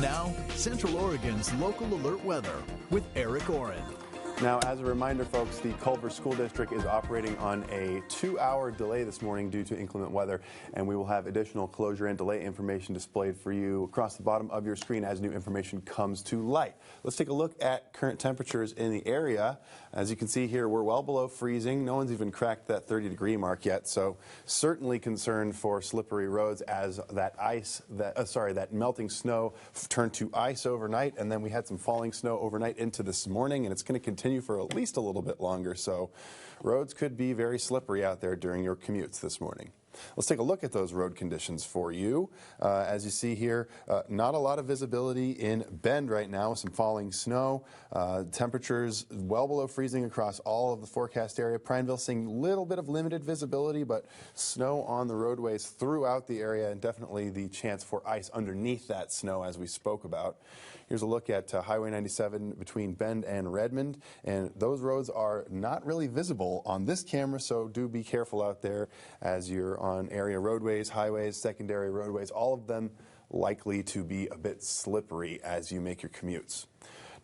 Now, Central Oregon's local alert weather with Eric Oren. Now, as a reminder, folks, the Culver School District is operating on a 2-hour delay this morning due to inclement weather, and we will have additional closure and delay information displayed for you across the bottom of your screen as new information comes to light. Let's take a look at current temperatures in the area. As you can see here, we're well below freezing. No one's even cracked that 30-degree mark yet, so certainly concerned for slippery roads as that melting snow turned to ice overnight, and then we had some falling snow overnight into this morning, and it's going to continue for at least a little bit longer, so roads could be very slippery out there during your commutes this morning. Let's take a look at those road conditions for you. As you see here, not a lot of visibility in Bend right now with some falling snow. Temperatures well below freezing across all of the forecast area. Prineville seeing a little bit of limited visibility, but snow on the roadways throughout the area, and definitely the chance for ice underneath that snow as we spoke about. Here's a look at Highway 97 between Bend and Redmond, and those roads are not really visible on this camera, so do be careful out there as you're on area roadways, highways, secondary roadways, all of them likely to be a bit slippery as you make your commutes.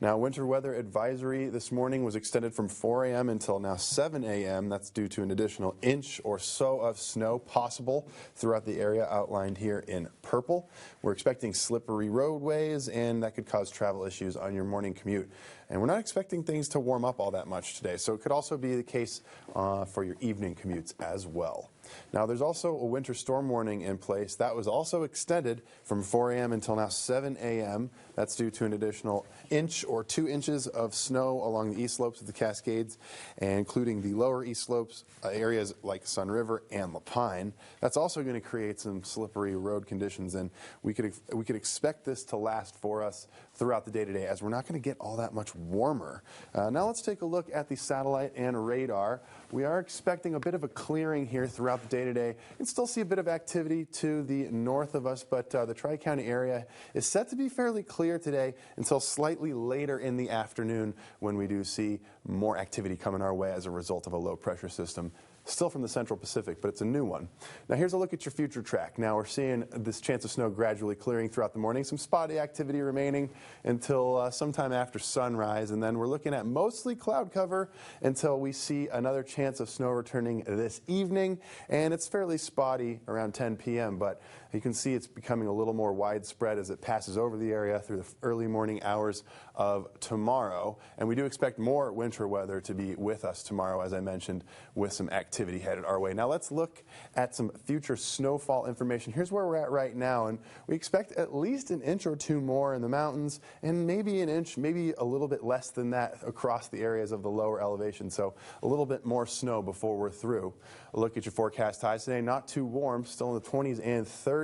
Now, winter weather advisory this morning was extended from 4 a.m. until now 7 a.m. That's due to an additional inch or so of snow possible throughout the area outlined here in purple. We're expecting slippery roadways, and that could cause travel issues on your morning commute. And we're not expecting things to warm up all that much today, so it could also be the case for your evening commutes as well. Now, there's also a winter storm warning in place. That was also extended from 4 a.m. until now 7 a.m. That's due to an additional inch or 2 inches of snow along the east slopes of the Cascades, and including the lower east slopes, areas like Sun River and La Pine. That's also going to create some slippery road conditions, and we could expect this to last for us throughout the day today, as we're not going to get all that much warmer. Now let's take a look at the satellite and radar. We are expecting a bit of a clearing here throughout the day today. You can still see a bit of activity to the north of us, but the Tri-County area is set to be fairly clear today until slightly later in the afternoon, when we do see more activity coming our way as a result of a low pressure system. Still from the Central Pacific, but it's a new one. Now here's a look at your future track. Now we're seeing this chance of snow gradually clearing throughout the morning. Some spotty activity remaining until sometime after sunrise, and then we're looking at mostly cloud cover until we see another chance of snow returning this evening, and it's fairly spotty around 10 p.m., but you can see it's becoming a little more widespread as it passes over the area through the early morning hours of tomorrow. And we do expect more winter weather to be with us tomorrow, as I mentioned, with some activity headed our way. Now let's look at some future snowfall information. Here's where we're at right now, and we expect at least an inch or two more in the mountains, and maybe an inch, maybe a little bit less than that across the areas of the lower elevation. So a little bit more snow before we're through. A look at your forecast highs today, not too warm, still in the 20s and 30s.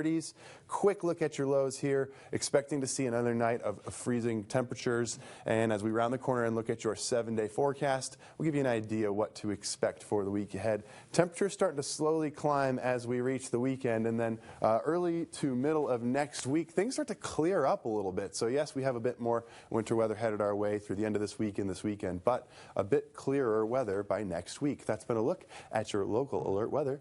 Quick look at your lows here, expecting to see another night of freezing temperatures. And as we round the corner and look at your 7-day forecast, we'll give you an idea what to expect for the week ahead. Temperatures starting to slowly climb as we reach the weekend, and then early to middle of next week, things start to clear up a little bit. So yes, we have a bit more winter weather headed our way through the end of this week and this weekend, but a bit clearer weather by next week. That's been a look at your local alert weather.